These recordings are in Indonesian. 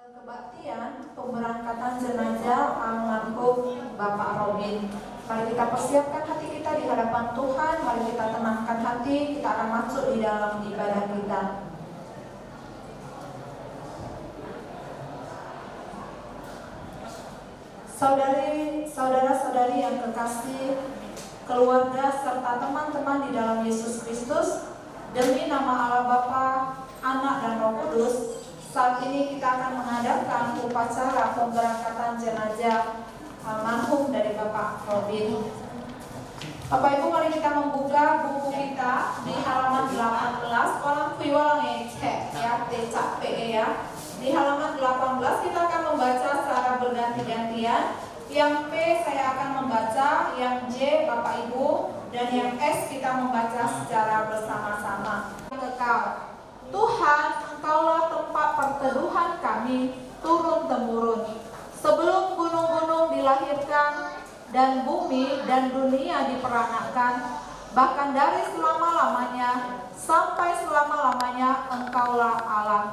Kebaktian pemberangkatan jenazah almarhum Bapak Robin. Mari kita persiapkan hati kita di hadapan Tuhan. Mari kita tenangkan hati. Kita akan masuk di dalam ibadah kita. Saudara-saudari yang kekasih, keluarga serta teman-teman di dalam Yesus Kristus, demi nama Allah Bapa, Anak dan Roh Kudus, saat ini kita akan mengadakan upacara pemberangkatan jenazah almarhum dari Bapak Robin. Bapak Ibu, mari kita membuka buku kita di halaman 18, kolam piwalang cek ya, tecak PE ya. Di halaman 18 kita akan membaca secara berganti-gantian. Yang P saya akan membaca, yang J Bapak Ibu, dan yang S kita membaca secara bersama-sama. Kekal. Tuhan, Engkaulah tempat perteduhan kami turun-temurun. Sebelum gunung-gunung dilahirkan dan bumi dan dunia diperanakkan, bahkan dari selama-lamanya sampai selama-lamanya Engkaulah Allah.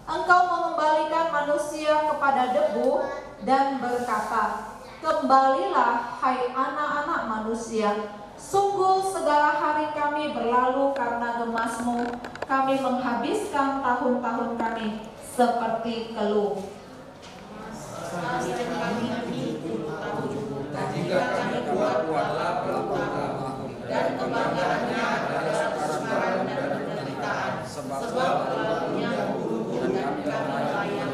Engkau mengembalikan manusia kepada debu dan berkata, "Kembalilah, hai anak-anak manusia. Sungguh segala hari kami berlalu karena gemas-Mu. Kami menghabiskan tahun-tahun kami seperti keluh. Jika kami kuat-kuatlah berlaku dan kebanggaannya adalah sekarang dan penderitaan, sebab berlakunya guru-guru dan kami.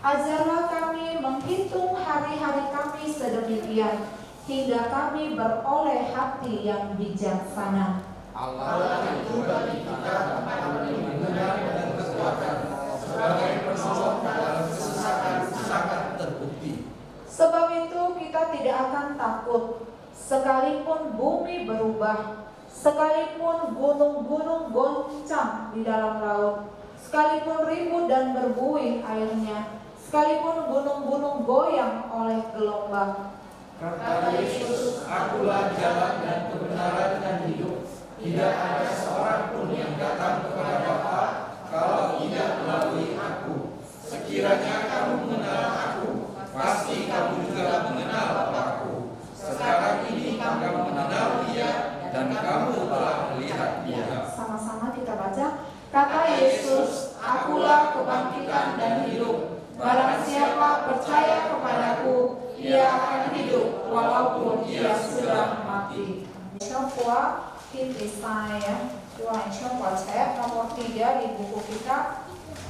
Ajarlah kami menghitung hari-hari kami sedemikian, hingga kami beroleh hati yang bijaksana. Allah itu bagi kita tempat yang benar dan kekuatan, sebagai penolong dalam kesusahan sangat terbukti. Sebab itu kita tidak akan takut, sekalipun bumi berubah, sekalipun gunung-gunung goncang di dalam laut, sekalipun ribut dan berbuih airnya, sekalipun gunung-gunung goyang oleh gelombang. Kata Yesus, "Akulah jalan dan kebenaran dan hidup. Tidak ada seorang pun yang datang kepada Bapa kalau tidak melalui Aku. Sekiranya kamu mengenal Aku, pasti kamu juga mengenal Bapa-Ku. Sekarang ini kamu mengenal Dia dan kamu telah melihat Dia." Sama-sama kita baca. Kata Yesus, "Akulah kebangkitan dan hidup. Barang siapa percaya kepadaku, ia akan hidup walaupun ia sudah mati." Coba kita saya, coba saya nomor 3 di buku kita.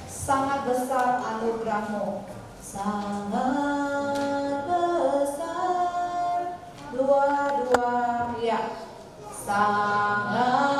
Sangat besar anugerah-Mu, sangat besar. Dua ya, sangat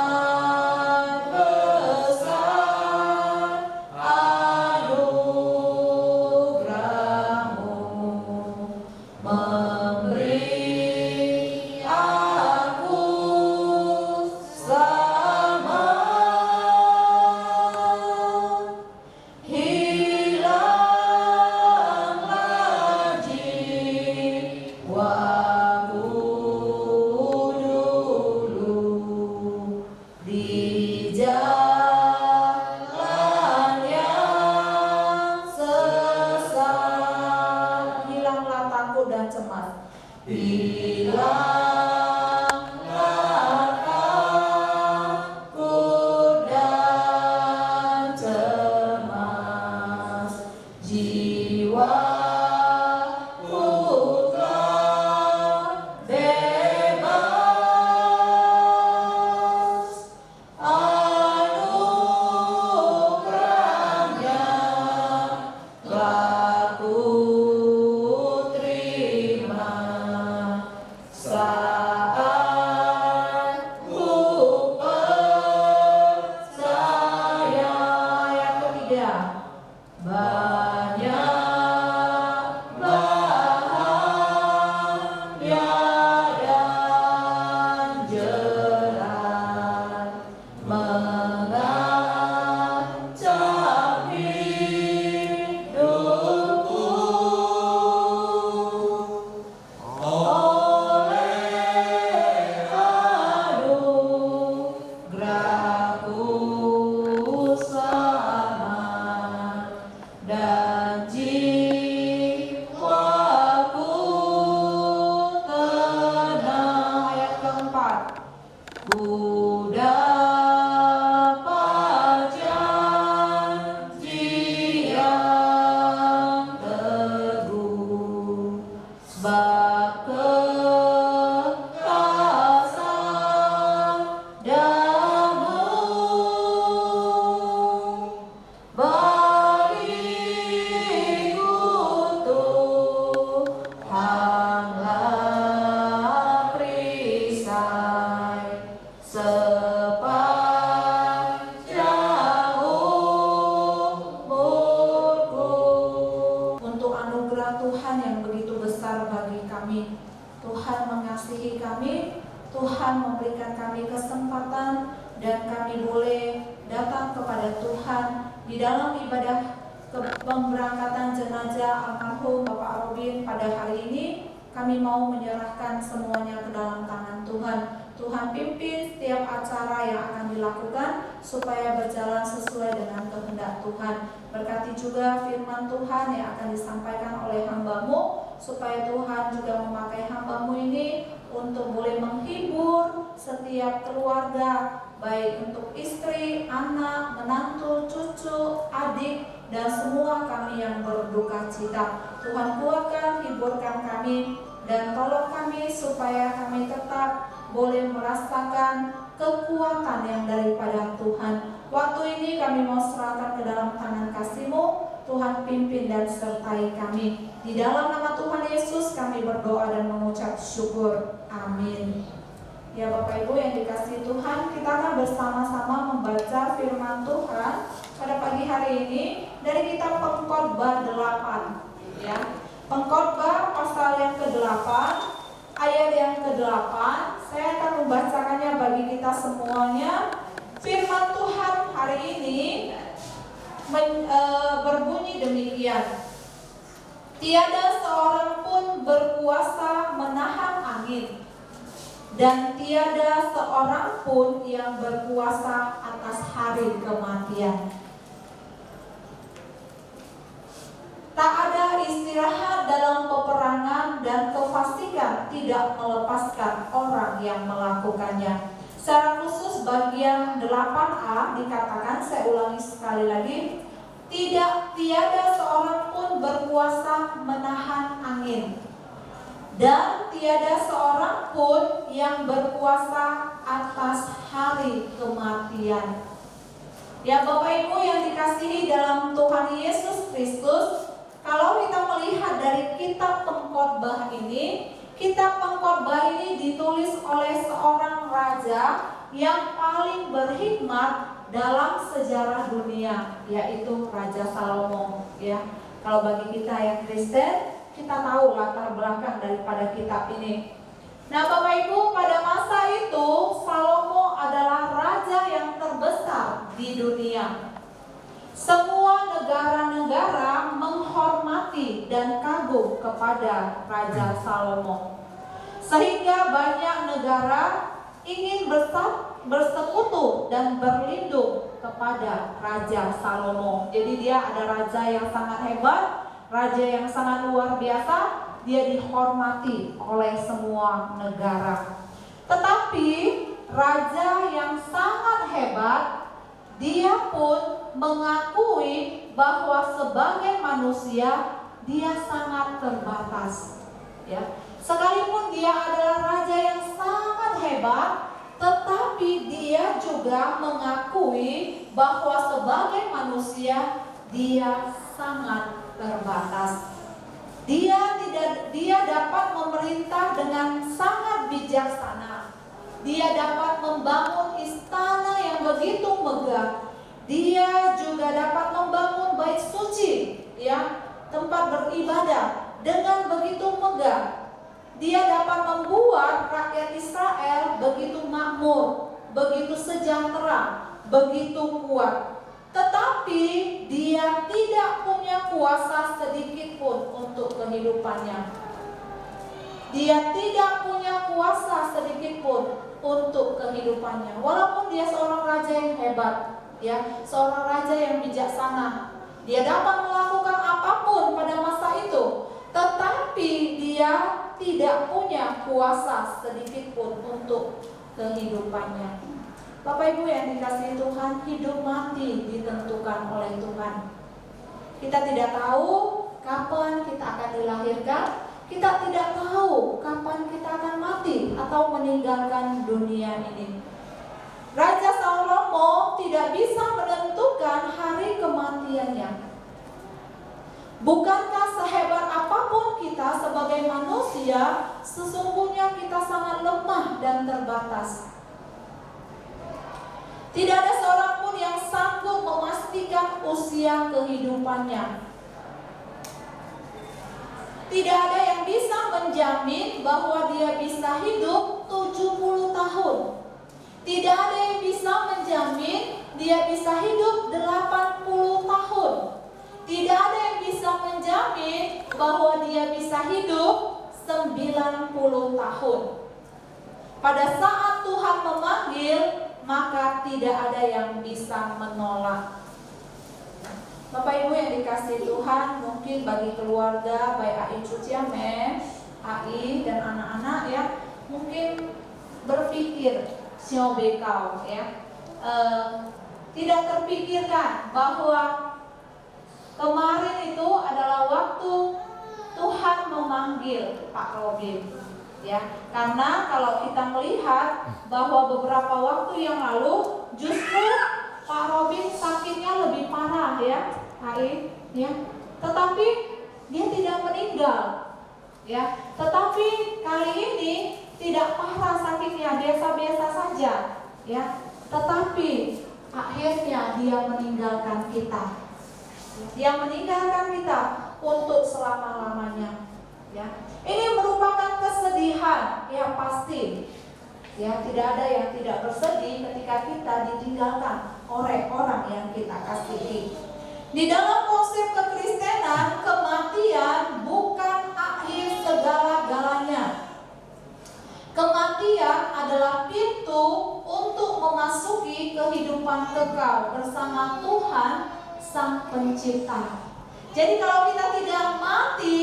Tuhan memberikan kami kesempatan dan kami boleh datang kepada Tuhan di dalam ibadah pemberangkatan jenazah almarhum Bapak Robin pada hari ini. Kami mau menyerahkan semuanya ke dalam tangan Tuhan. Tuhan pimpin setiap acara yang akan dilakukan supaya berjalan sesuai dengan kehendak Tuhan. Berkati juga firman Tuhan yang akan disampaikan oleh hamba-Mu, supaya Tuhan juga memakai hamba-Mu ini untuk boleh menghibur setiap keluarga, baik untuk istri, anak, menantu, cucu, adik, dan semua kami yang berduka cita. Tuhan kuatkan, hiburkan kami, dan tolong kami supaya kami tetap boleh merasakan kekuatan yang daripada Tuhan. Waktu ini kami mau serahkan ke dalam tangan kasih-Mu. Tuhan pimpin dan sertai kami. Di dalam nama Tuhan Yesus kami berdoa dan mengucap syukur. Amin. Ya Bapak Ibu yang dikasihi Tuhan, kita akan bersama-sama membaca firman Tuhan pada pagi hari ini dari kitab Pengkhotbah 8. Ya, Pengkhotbah pasal yang ke-8, ayat yang ke-8. Saya akan membacakannya bagi kita semuanya. Firman Tuhan hari ini berbunyi demikian. Tiada seorang pun berkuasa menahan angin, dan tiada seorang pun yang berkuasa atas hari kematian. Tak ada istirahat dalam peperangan, dan kefasikan tidak melepaskan orang yang melakukannya. Secara khusus bagian 8a dikatakan, saya ulangi sekali lagi, tiada seorang pun berkuasa menahan angin, dan tiada seorang pun yang berkuasa atas hari kematian. Ya Bapak Ibu yang dikasihi dalam Tuhan Yesus Kristus, kalau kita melihat dari kitab Pengkhotbah ini, kitab Pengkhotbah ini ditulis oleh seorang raja yang paling berhikmat dalam sejarah dunia, yaitu Raja Salomo. Ya, kalau bagi kita yang Kristen, kita tahu latar belakang daripada kitab ini. Nah Bapak Ibu, pada masa itu Salomo adalah raja yang terbesar di dunia. Semua negara-negara menghormati dan kagum kepada Raja Salomo, sehingga banyak negara ingin bersekutu dan berlindung kepada Raja Salomo. Jadi dia ada raja yang sangat hebat, raja yang sangat luar biasa, dia dihormati oleh semua negara. Tetapi raja yang sangat hebat, dia pun mengakui bahwa sebagai manusia dia sangat terbatas. Ya, sekalipun dia adalah raja yang sangat hebat, tetapi dia juga mengakui bahwa sebagai manusia dia sangat terbatas. Dia dapat memerintah dengan sangat bijaksana. Dia dapat membangun istana yang begitu megah. Dia juga dapat membangun bait suci, ya, tempat beribadah dengan begitu megah. Dia dapat membuat rakyat Israel begitu makmur, begitu sejahtera, begitu kuat. Tetapi dia tidak punya kuasa sedikit pun untuk kehidupannya. Dia tidak punya kuasa sedikit pun untuk kehidupannya. Walaupun dia seorang raja yang hebat, ya, seorang raja yang bijaksana, dia dapat melakukan apapun pada masa itu, tetapi dia tidak punya kuasa sedikit pun untuk kehidupannya. Bapak Ibu yang dikasihi Tuhan, hidup mati ditentukan oleh Tuhan. Kita tidak tahu kapan kita akan dilahirkan. Kita tidak tahu kapan kita akan mati atau meninggalkan dunia ini. Raja Salomo tidak bisa menentukan hari kematiannya. Bukankah sehebat apapun kita sebagai manusia, sesungguhnya kita sangat lemah dan terbatas. Tidak ada seorang pun yang sanggup memastikan usia kehidupannya. Tidak ada yang bisa menjamin bahwa dia bisa hidup 70 tahun. Tidak ada yang bisa menjamin dia bisa hidup 80 tahun. Tidak ada yang bisa menjamin bahwa dia bisa hidup 90 tahun. Pada saat Tuhan memanggil, maka tidak ada yang bisa menolak. Bapak Ibu yang dikasihi Tuhan, mungkin bagi keluarga, baik AI Cuciame, AI dan anak-anak ya, mungkin berpikir siobekau ya, tidak terpikirkan bahwa kemarin itu adalah waktu Tuhan memanggil Pak Robin. Ya, karena kalau kita melihat bahwa beberapa waktu yang lalu justru Pak Robin sakitnya lebih parah ya, Hai, ya. Tetapi dia tidak meninggal, ya. Tetapi kali ini tidak parah sakitnya, biasa-biasa saja, ya. Tetapi akhirnya dia meninggalkan kita. Dia meninggalkan kita untuk selama-lamanya, ya. Ini merupakan kesedihan yang pasti. Ya, tidak ada yang tidak bersedih ketika kita ditinggalkan oleh orang yang kita kasihi. Di dalam konsep kekristenan, kematian bukan akhir segala-galanya. Kematian adalah pintu untuk memasuki kehidupan kekal bersama Tuhan Sang Pencipta. Jadi kalau kita tidak mati,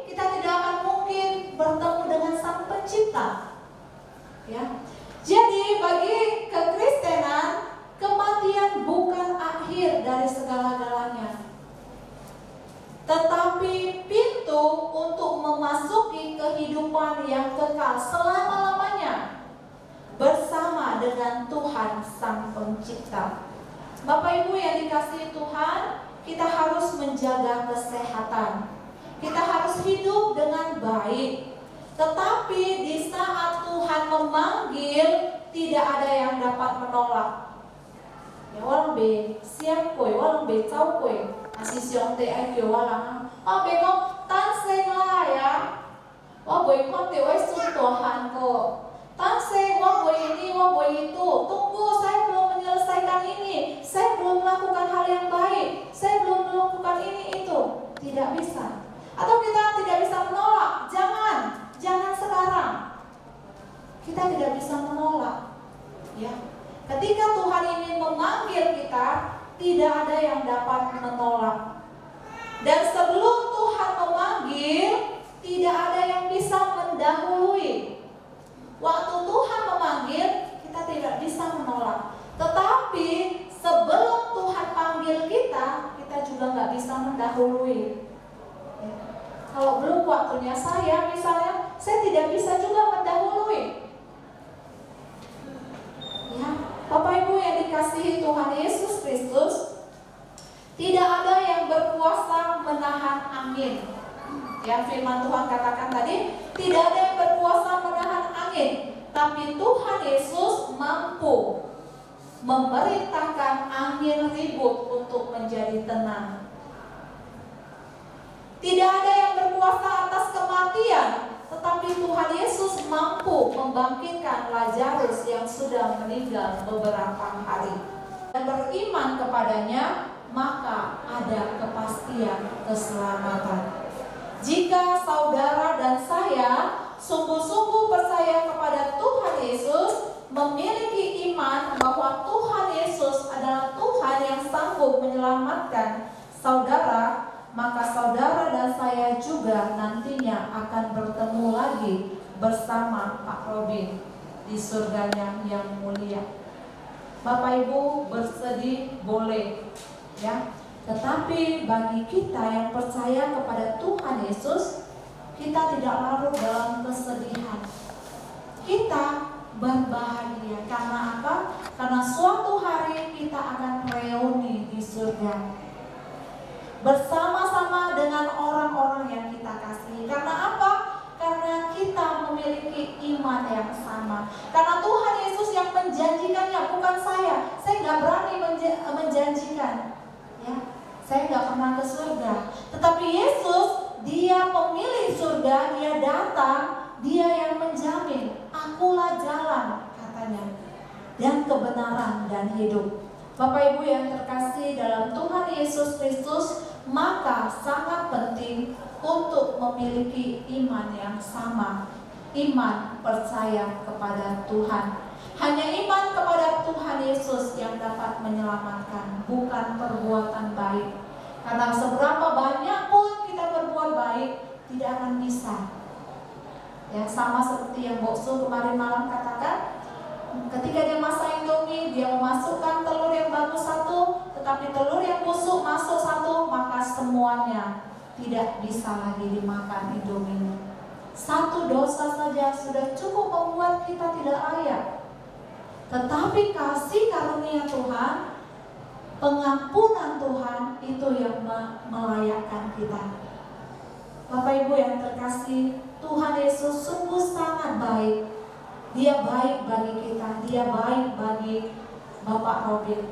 kita tidak akan mungkin bertemu dengan Sang Pencipta. Ya. Jadi bagi kekristenan, kematian bukan akhir dari segala-galanya, tetapi pintu untuk memasuki kehidupan yang kekal selama-lamanya bersama dengan Tuhan Sang Pencipta. Bapak Ibu yang dikasihi Tuhan, kita harus menjaga kesehatan. Kita harus hidup dengan baik. Tetapi di saat Tuhan memanggil, tidak ada yang dapat menolak. Ya walang be siap koi, walang be cau koi. Asisyong te ay kyo walang. Be kong tanseng lah ya. Boy kon te wai suntohan ko. Tanseng boy ini, boy itu. Tunggu, saya belum menyelesaikan ini. Saya belum melakukan hal yang baik. Saya belum melakukan ini itu. Tidak bisa. Atau kita tidak bisa menolak. Jangan sekarang. Kita tidak bisa menolak. Ya. Ketika Tuhan ingin memanggil kita, tidak ada yang dapat menolak. Dan sebelum Tuhan memanggil, tidak ada yang bisa mendahului. Waktu Tuhan memanggil, kita tidak bisa menolak. Tetapi sebelum Tuhan panggil kita, kita juga nggak bisa mendahului. Ya. Kalau belum waktunya saya, misalnya, saya tidak bisa juga mendahului. Ya, Bapak Ibu yang dikasihi Tuhan Yesus Kristus, tidak ada yang berkuasa menahan angin. Ya, firman Tuhan katakan tadi, tidak ada yang berkuasa menahan angin, tapi Tuhan Yesus mampu memerintahkan angin ribut untuk menjadi tenang. Tidak ada yang berkuasa atas kematian, tetapi Tuhan Yesus mampu membangkitkan Lazarus yang sudah meninggal beberapa hari. Dan beriman kepadanya, maka ada kepastian keselamatan. Jika saudara dan saya sungguh-sungguh percaya kepada Tuhan Yesus, memiliki iman bahwa Tuhan Yesus adalah Tuhan yang sanggup menyelamatkan saudara, maka saudara dan saya juga nantinya akan bertemu lagi bersama Pak Robin di surganya yang mulia. Bapak Ibu bersedih boleh, ya. Tetapi bagi kita yang percaya kepada Tuhan Yesus, kita tidak larut dalam kesedihan. Kita berbahagia. Karena apa? Karena suatu hari kita akan reuni di surga bersama-sama dengan orang-orang yang kita kasihi. Karena apa? Karena kita memiliki iman yang sama. Karena Tuhan Yesus yang menjanjikannya, bukan saya. Saya nggak berani menjanjikan. Ya, saya nggak pernah ke surga. Tetapi Yesus, Dia pemilik surga, Dia datang, Dia yang menjamin akulah jalan, katanya, dan kebenaran dan hidup. Bapak Ibu yang terkasih dalam Tuhan Yesus Kristus, maka sangat penting untuk memiliki iman yang sama. Iman percaya kepada Tuhan. Hanya iman kepada Tuhan Yesus yang dapat menyelamatkan, bukan perbuatan baik. Karena seberapa banyak pun kita berbuat baik, tidak akan bisa. Ya, sama seperti yang Boksu kemarin malam katakan, ketika dia masak Indomie, dia memasukkan telur yang bagus satu, tetapi telur yang busuk masuk satu, maka semuanya tidak bisa lagi dimakan Indomie. Satu dosa saja sudah cukup membuat kita tidak layak. Tetapi kasih karunia Tuhan, pengampunan Tuhan, itu yang melayakkan kita. Bapak Ibu yang terkasih, Tuhan Yesus sungguh sangat baik. Dia baik bagi kita, dia baik bagi Bapak Robin.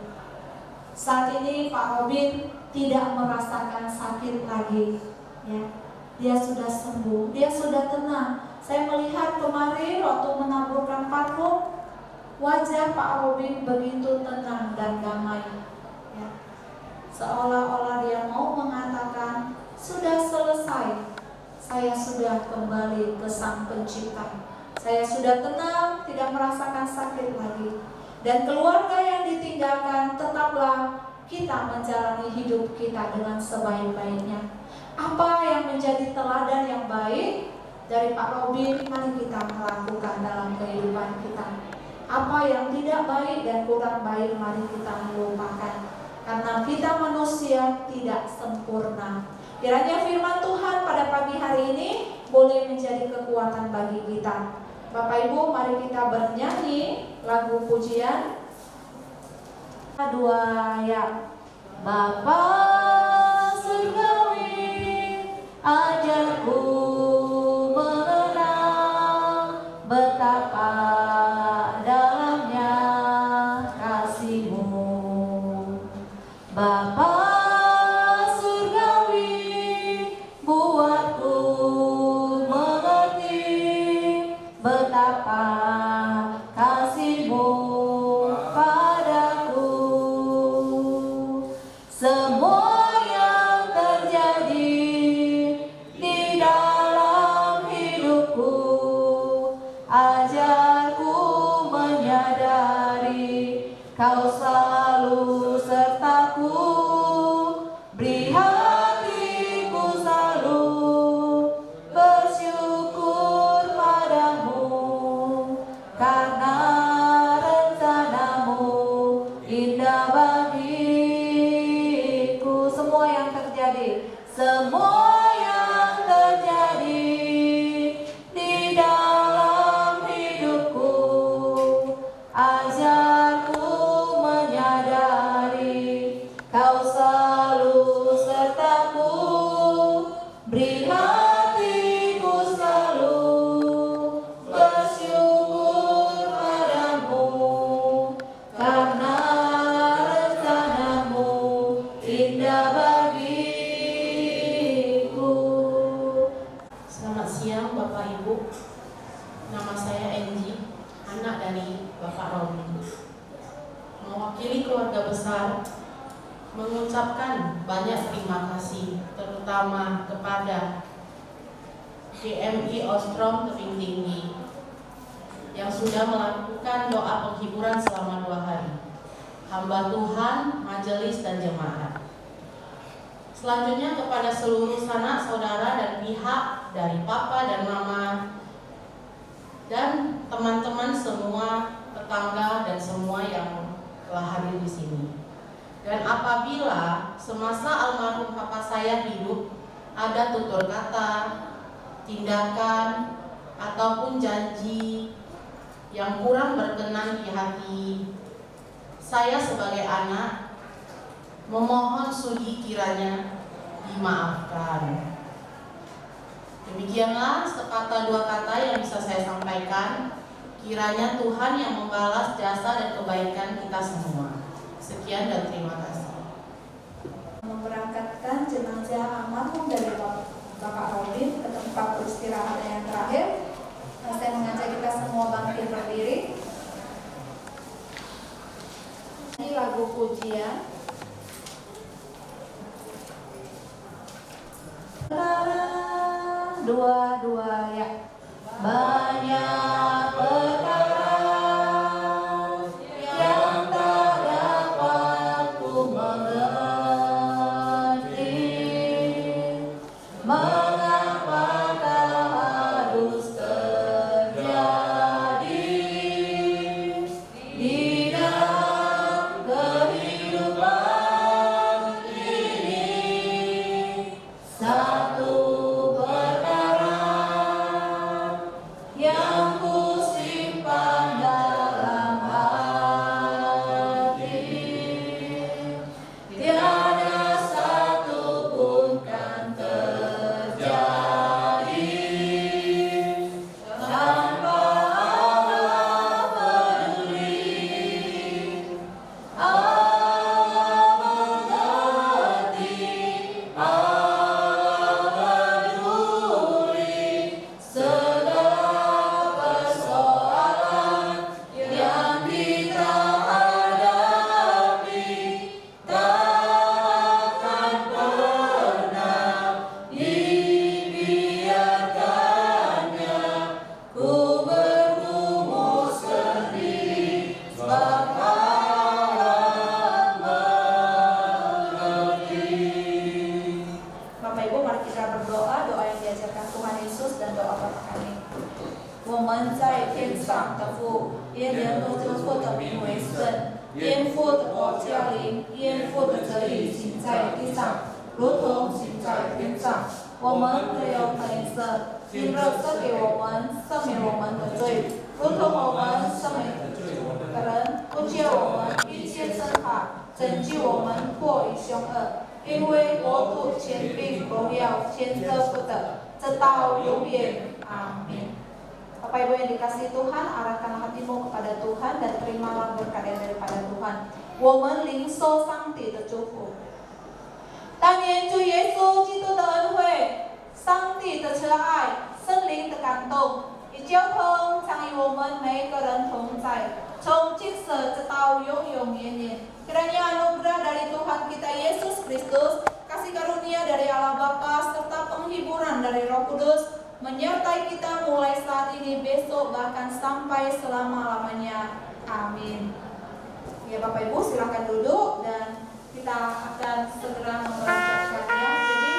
Saat ini Pak Robin tidak merasakan sakit lagi, ya. Dia sudah sembuh, dia sudah tenang. Saya melihat kemarin waktu menaburkan parfum, wajah Pak Robin begitu tenang dan damai, ya. Seolah-olah dia mau mengatakan, sudah selesai, saya sudah kembali ke Sang Pencipta. Saya sudah tenang, tidak merasakan sakit lagi. Dan keluarga yang ditinggalkan, tetaplah kita menjalani hidup kita dengan sebaik-baiknya. Apa yang menjadi teladan yang baik dari Pak Robin, mari kita melakukan dalam kehidupan kita. Apa yang tidak baik dan kurang baik, mari kita melupakan. Karena kita manusia tidak sempurna. Kiranya firman Tuhan pada pagi hari ini boleh menjadi kekuatan bagi kita. Bapak Ibu, mari kita bernyanyi lagu pujian. Dua ayat. Bapa surgawi, ajarku mengenal betapa dalamnya kasih-Mu. Bapa surgawi, buatku mengerti betapa kasih-Mu padaku. Semua yang terjadi di dalam hidupku, ajarku menyadari Kau selalu sertaku. Beri hatiku selalu bersyukur padamu, karena rencana-Mu indah bagiku. Semua yang terjadi, semua yang terjadi di dalam hidupku, ajarku menyadari Kau selalu sertaku. Beri hatiku selalu bersyukur padamu, karena rencana-Mu indah bagiku. Selamat siang Bapak Ibu. Nama saya Enji, anak dari Bapak Robin. Mewakili keluarga besar mengucapkan banyak terima kasih, terutama kepada GMI Ostrom Tebing Tinggi yang sudah melakukan doa penghiburan selama 2 hari. Hamba Tuhan, majelis dan jemaat. Selanjutnya kepada seluruh sanak saudara dan pihak dari Papa dan Mama dan teman-teman semua, tetangga dan semua yang telah hadir di sini. Dan apabila semasa almarhum papa saya hidup ada tutur kata, tindakan ataupun janji yang kurang berkenan di hati saya sebagai anak, memohon sudi kiranya dimaafkan. Demikianlah sepatah dua kata yang bisa saya sampaikan. Kiranya Tuhan yang membalas jasa dan kebaikan kita semua. Sekian dan terima kasih. Memberangkatkan jenazah almarhum dari Bapak Robin ke tempat peristirahatan yang terakhir. Saya mengajak kita semua bangkit pujian. Dua-dua ya. Banyak perkara yang tak dapat ku mengerti. Mengapakah harus terjadi di dalam kehidupan ini? Satu perkara yang ku simpan dalam hati, tiada satu pun kan terjadi tanpa Allah peduli. Allah mengerti, Allah peduli segala persoalan yang kita hadapi. Takkan pernah dibiarkannya ku bergumul sendiri, sebab Allah mengerti. Bapak Ibu, mari kita berdoa, doa yang diajarkan Tuhan Yesus dan doa Bapa kami. 我们在天上的父，愿人都称父的名为圣，愿父的国降临，愿父的旨意行在地上，如同行在天上。我们没有本色，今日赐给我们，赦免我们的罪，如同我们赦免的人，不叫我们遇见深海，拯救我们脱离凶恶。因为国度、权柄、荣耀，天遮不得，直到永远。阿min. Bapak Ibu yang dikasihi Tuhan, arahkanlah hatimu kepada Tuhan dan terimalah berkat daripada Tuhan. 我们领受上帝的祝福。但愿主耶稣基督的恩惠、上帝的慈爱、圣灵的感动与交通常与我们每一个人同在，从今世直到永永远远。Kiranya anugerah dari Tuhan kita Yesus Kristus, kasih karunia dari Allah Bapa serta penghiburan dari Roh Kudus menyertai kita mulai saat ini, besok, bahkan sampai selama-lamanya. Amin. Ya Bapak Ibu, silakan duduk dan kita akan segera membacakannya. Jadi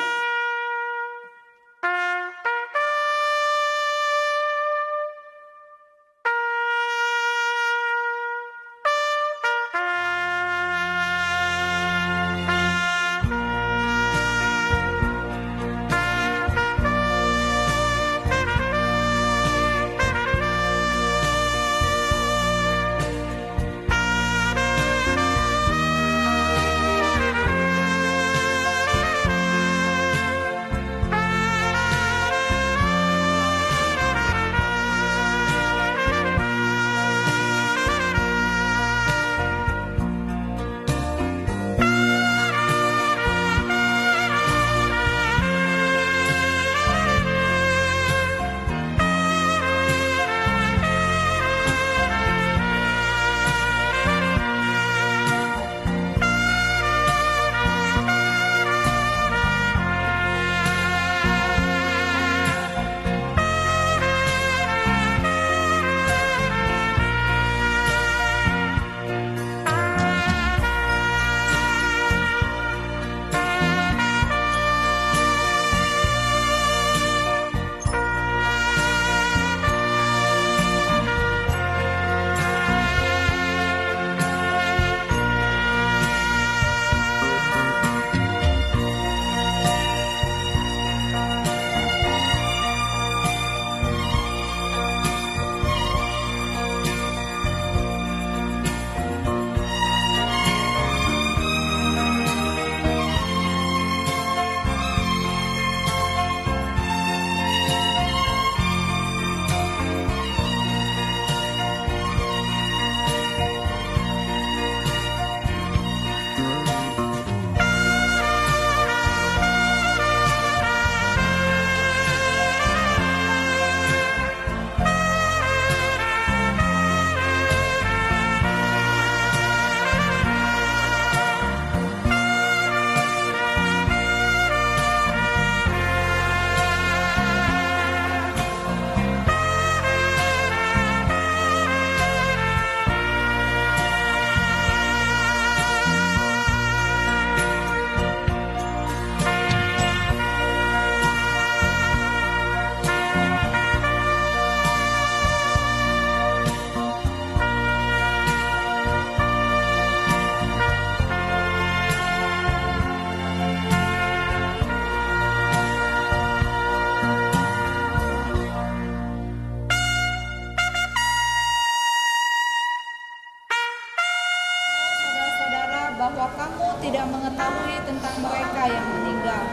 mengetahui tentang mereka yang meninggal,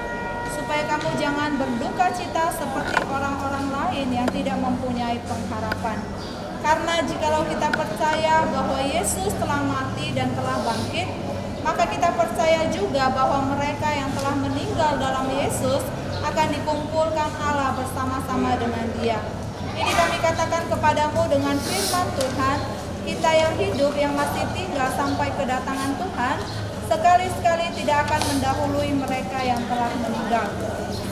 supaya kamu jangan berduka cita seperti orang-orang lain yang tidak mempunyai pengharapan. Karena jikalau kita percaya bahwa Yesus telah mati dan telah bangkit, maka kita percaya juga bahwa mereka yang telah meninggal dalam Yesus akan dikumpulkan Allah bersama-sama dengan Dia. Ini kami katakan kepadamu dengan firman Tuhan, kita yang hidup yang masih tinggal sampai kedatangan Tuhan, sekali-sekali tidak akan mendahului mereka yang telah meninggal.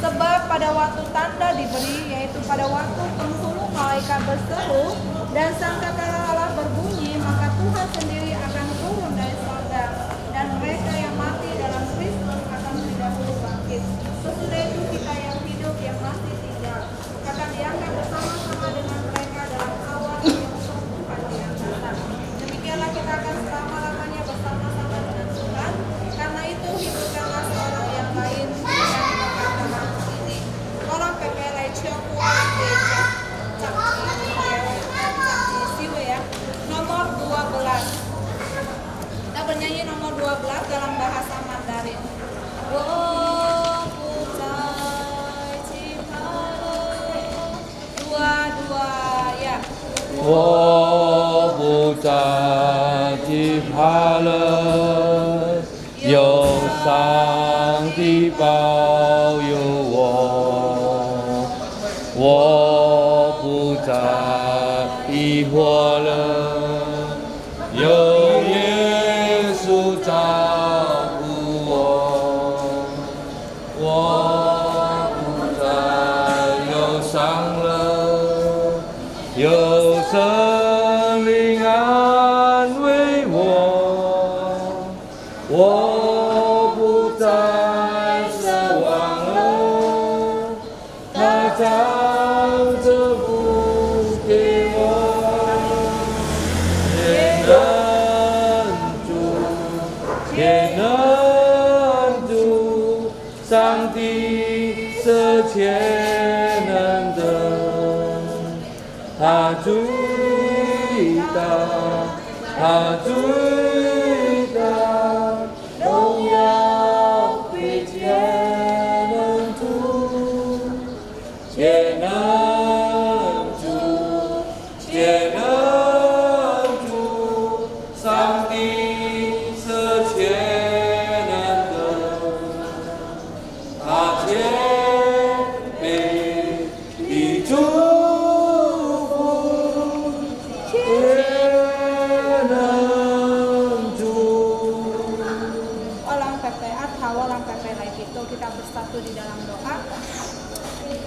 Sebab pada waktu tanda diberi, yaitu pada waktu penghulu malaikat berseru dan sangkakala Allah berbunyi, maka Tuhan sendiri akan turun dari surga, dan mereka yang mati dalam Kristus akan terdahulu bangkit. Sesudah itu kita yang hidup yang masih tinggal akan diangkat bersama-sama dengan mereka dalam awan yang Tuhan yang datang. Demikianlah kita akan selama-lamanya bersama-sama dengan Tuhan. Karena itu hidupkanlah seorang yang lain yang berkata ini. Orang PPLI Ciapuan ya. Nomor 12. Kita bernyanyi nomor 12 dalam bahasa Mandarin. Dua-dua ya. 我不再惧怕了，有上帝保佑我，我不再疑惑了，有耶稣照顾我，我不再忧伤了，有神灵安慰我，我不再失望了，他将这福给我，也能主，上帝是全能的。他最大，他最大，荣耀归全能主，全能主，全能主，上帝是全能的，他谦卑的主。Kita bersatu di dalam doa.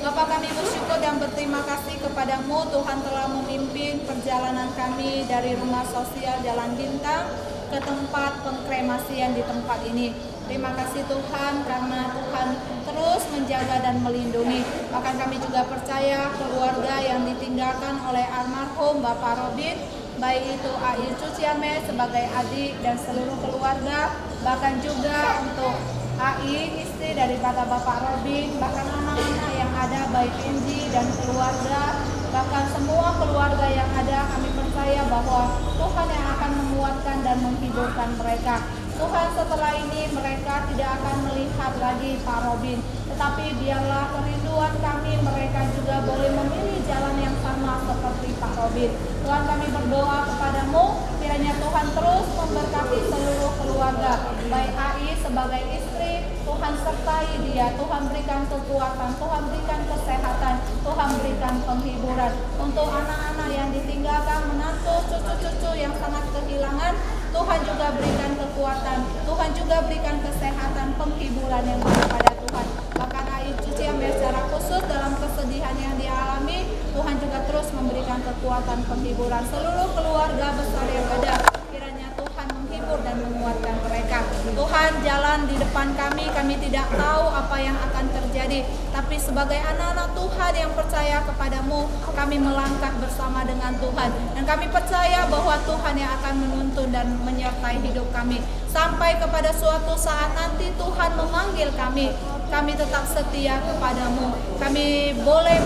Bapa, kami bersyukur dan berterima kasih kepadamu. Tuhan telah memimpin perjalanan kami dari rumah sosial Jalan Bintang ke tempat pengkremasian di tempat ini. Terima kasih Tuhan karena Tuhan terus menjaga dan melindungi. Bahkan kami juga percaya keluarga yang ditinggalkan oleh almarhum Bapak Robin, baik itu Ai Cuciame sebagai adik dan seluruh keluarga, bahkan juga untuk Ai, istri daripada Bapak Robin, bahkan anak-anak yang ada, baik Enji dan keluarga, bahkan semua keluarga yang ada, kami percaya bahwa Tuhan yang akan menguatkan dan menghiburkan mereka. Tuhan, setelah ini mereka tidak akan melihat lagi Pak Robin, tetapi biarlah kerinduan kami mereka juga boleh memilih jalan yang sama seperti Pak Robin. Tuhan, kami berdoa kepadamu, kiranya Tuhan terus memberkati seluruh keluarga, baik Ai sebagai istri, Tuhan sertai dia, Tuhan berikan kekuatan, Tuhan berikan kesehatan, Tuhan berikan penghiburan. Untuk anak-anak yang ditinggalkan, menantu, cucu-cucu yang sangat kehilangan, Tuhan juga berikan kekuatan, Tuhan juga berikan kesehatan, penghiburan yang daripada Tuhan. Bahkan Ai Cuci yang secara khusus dalam kesedihan yang dialami, Tuhan juga terus memberikan kekuatan, penghiburan. Seluruh keluarga besar yang ada, kiranya Tuhan menghibur dan menguatkan mereka. Tuhan, jalan di depan kami tidak tahu apa yang akan terjadi, tapi sebagai anak-anak Tuhan yang percaya kepadamu, kami melangkah bersama dengan Tuhan, dan kami percaya bahwa Tuhan yang akan menuntun dan menyertai hidup kami sampai kepada suatu saat nanti Tuhan memanggil kami. Kami tetap setia kepadamu, kami boleh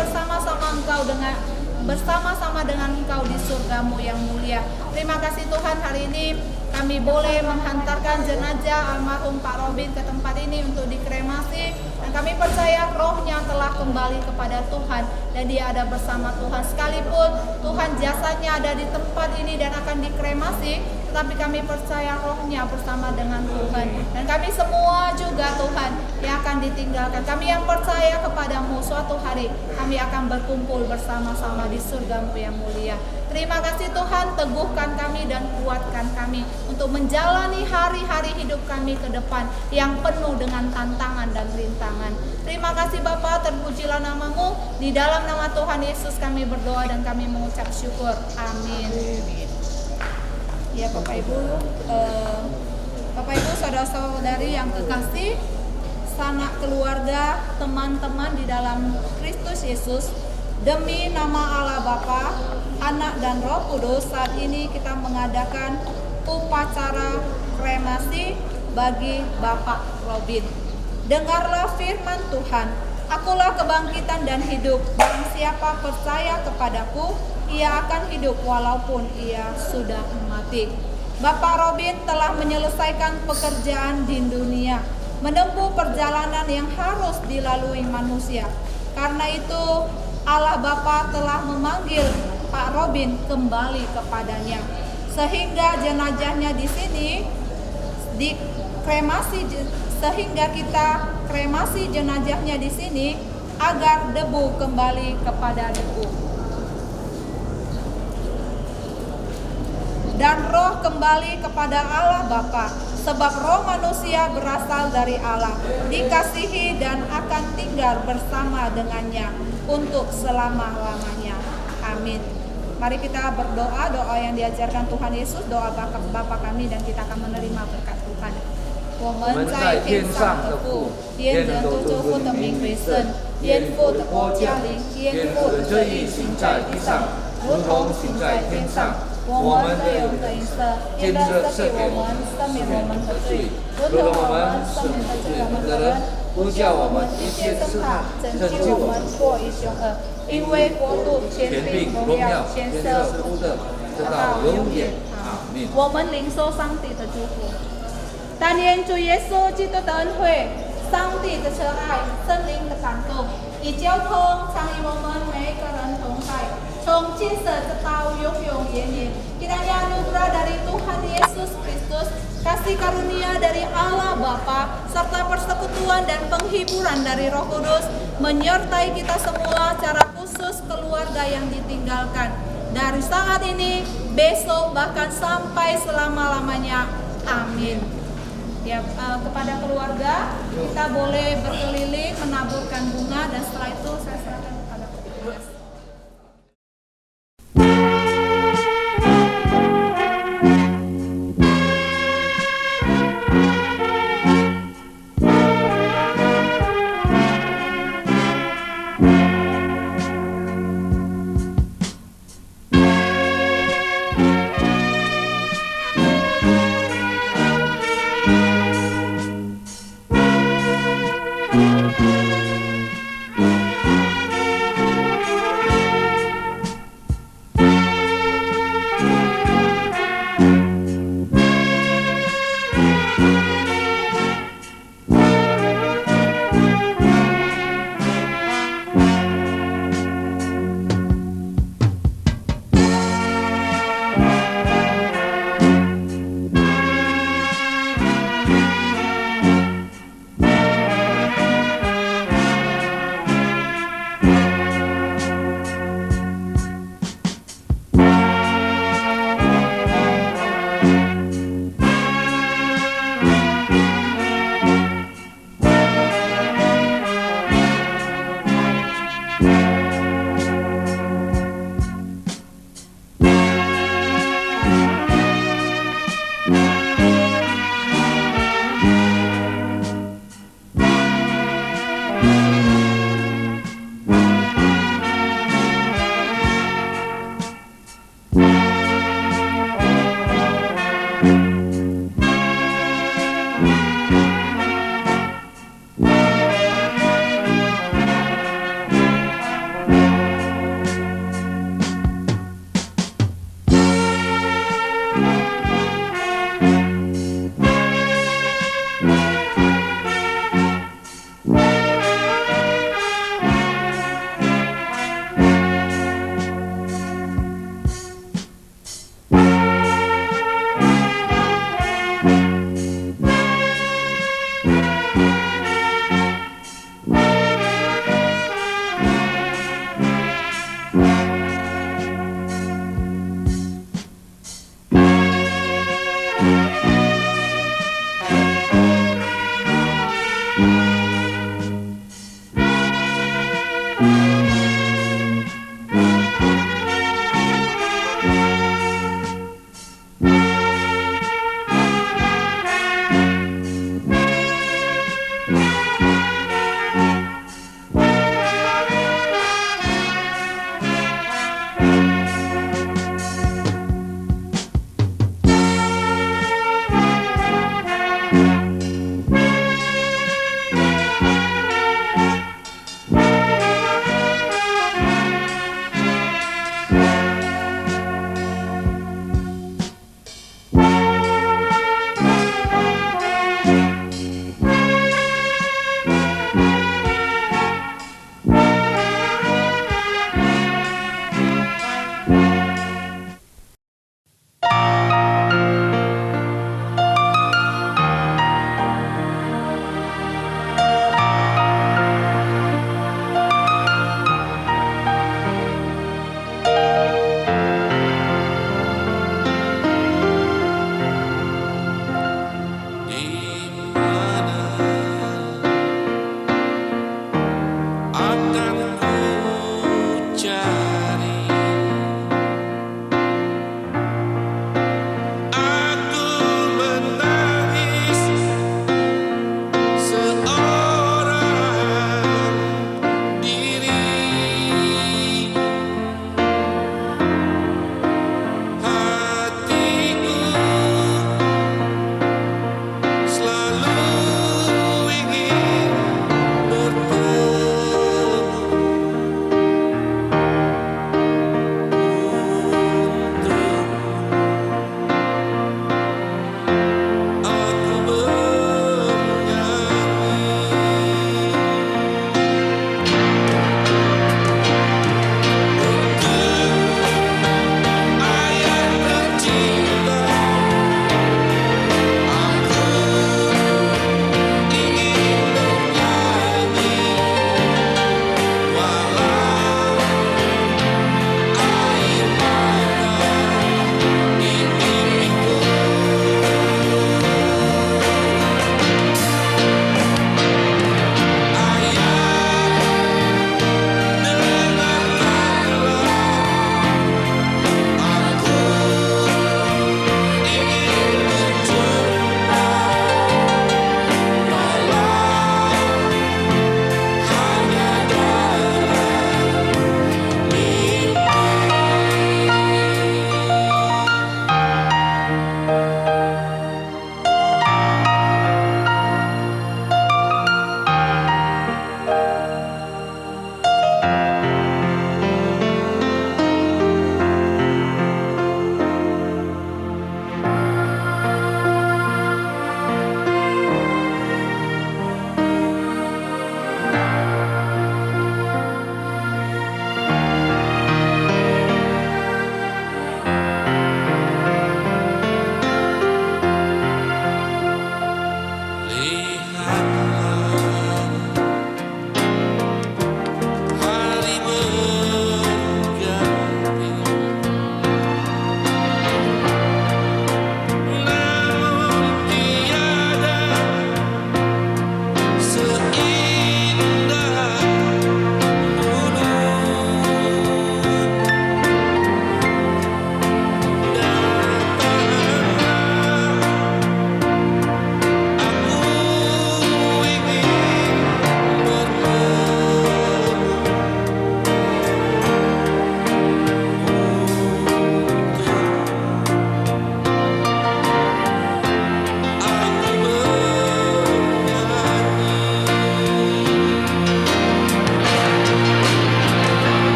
bersama-sama dengan Engkau di surgamu yang mulia. Terima kasih Tuhan, hari ini kami boleh menghantarkan jenazah almarhum Pak Robin ke tempat ini untuk dikremasi. Dan kami percaya rohnya telah kembali kepada Tuhan dan dia ada bersama Tuhan. Sekalipun Tuhan jasadnya ada di tempat ini dan akan dikremasi, tetapi kami percaya rohnya bersama dengan Tuhan. Dan kami semua juga Tuhan yang akan ditinggalkan. Kami yang percaya kepadamu, suatu hari kami akan berkumpul bersama-sama di surga-Mu yang mulia. Terima kasih Tuhan, teguhkan kami dan kuatkan kami untuk menjalani hari-hari hidup kami ke depan yang penuh dengan tantangan dan rintangan. Terima kasih Bapa, terpujilah nama-Mu. Di dalam nama Tuhan Yesus kami berdoa dan kami mengucap syukur. Amin. Ya Bapak Ibu, saudara-saudari yang kekasih, sanak keluarga, teman-teman di dalam Kristus Yesus, demi nama Allah Bapa, Anak dan Roh Kudus, saat ini kita mengadakan upacara kremasi bagi Bapak Robin. Dengarlah firman Tuhan, akulah kebangkitan dan hidup, barang siapa percaya kepadaku, ia akan hidup walaupun ia sudah mati. Bapak Robin telah menyelesaikan pekerjaan di dunia, menempuh perjalanan yang harus dilalui manusia. Karena itu Allah Bapa telah memanggil Pak Robin kembali kepadanya, sehingga jenazahnya di sini dikremasi, sehingga kita kremasi jenazahnya di sini agar debu kembali kepada debu dan roh kembali kepada Allah Bapa, sebab roh manusia berasal dari Allah, dikasihi dan akan tinggal bersama dengannya untuk selama-lamanya. Amin. Mari kita berdoa, doa yang diajarkan Tuhan Yesus, doa Bapa kami, dan kita akan menerima berkat Tuhan. 我们在天上的父，愿人都祝福的名为圣，愿父的国降临，愿父的旨意行在地上，如同行在天上。我们的有的饮食，愿赦给我们，赦免我们的罪，如同我们赦免的罪我们的人，不叫我们一切试探，拯救我们脱离凶恶。因为国度、权柄、荣耀、权势、福德，直到永远。阿门。我们领受上帝的祝福。但愿主耶稣基督的恩惠、上帝的慈爱、圣灵的感动与交通，常与我们每一个人同在，从今生直到永永远远。Kiranya anugerah dari Tuhan Yesus Kristus, kasih karunia dari Allah Bapa, serta persekutuan dan penghiburan dari Roh Kudus menyertai kita semua, secara khusus keluarga yang ditinggalkan. Dari saat ini, besok, bahkan sampai selama-lamanya. Amin. Ya, kepada keluarga kita boleh berkeliling menaburkan bunga, dan setelah itu saya serahkan